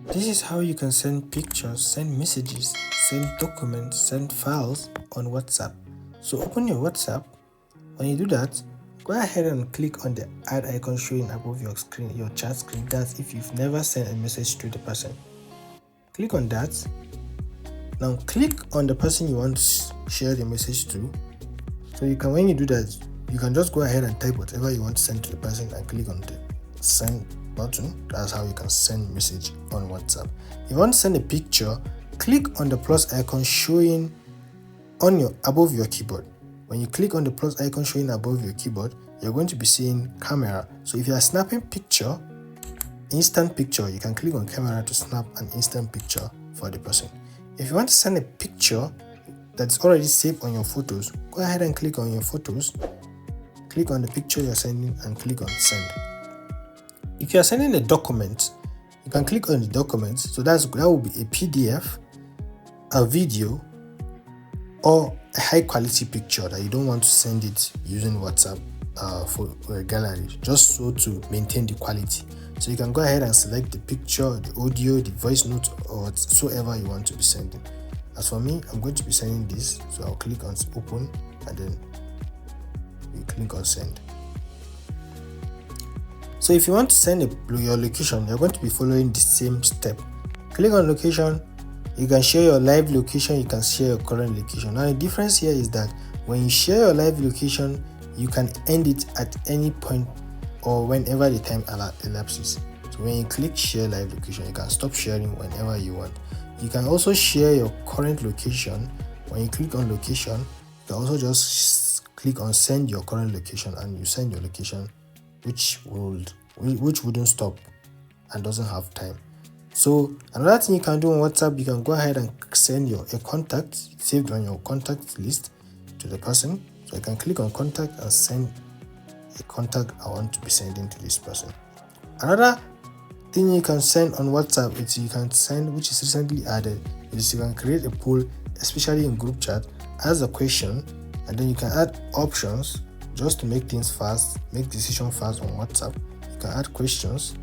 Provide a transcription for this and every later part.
This is how you can send pictures, send messages, send documents, send files on WhatsApp. So open your WhatsApp. When you do that, go ahead and click on the add icon showing above your screen, your chat screen. That's if you've never sent a message to the person. Click on that. Now click on the person you want to share the message to. So you can, when you do that, you can just go ahead and type whatever you want to send to the person and click on the send button. That's how you can send message on WhatsApp. If you want to send a picture, click on the plus icon showing on above your keyboard. When you click on the plus icon showing above your keyboard, you're going to be seeing camera. So if you are snapping picture, instant picture, you can click on camera to snap an instant picture for the person. If you want to send a picture that's already saved on your photos, go ahead and click on your photos, click on the picture you're sending and click on send. If you are sending a document, you can click on the document. So that will be a PDF, a video, or a high quality picture that you don't want to send it using WhatsApp for a gallery, just so to maintain the quality. So you can go ahead and select the picture, the audio, the voice note, or whatsoever you want to be sending. As for me, I'm going to be sending this, so I'll click on open and then you click on send. So if you want to send your location, you're going to be following the same step. Click on location. You can share your live location, you can share your current location. Now the difference here is that when you share your live location, you can end it at any point or whenever the time elapses. So when you click share live location, you can stop sharing whenever you want. You can also share your current location. When you click on location, you can also just click on send your current location and you send your location, which wouldn't stop and doesn't have time. So another thing you can do on WhatsApp, you can go ahead and send a contact saved on your contact list to the person. So I can click on contact and send a contact I want to be sending to this person. Another thing you can send on WhatsApp is you can send, which is recently added, is you can create a poll, especially in group chat, ask a question, and then you can add options just to make things fast, make decision fast on WhatsApp. You can add questions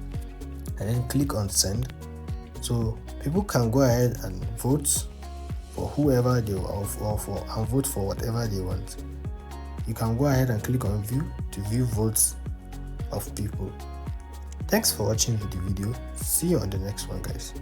and then click on send. So people can go ahead and vote for whoever they want and vote for whatever they want. You can go ahead and click on view to view votes of people. Thanks for watching the video. See you on the next one, guys.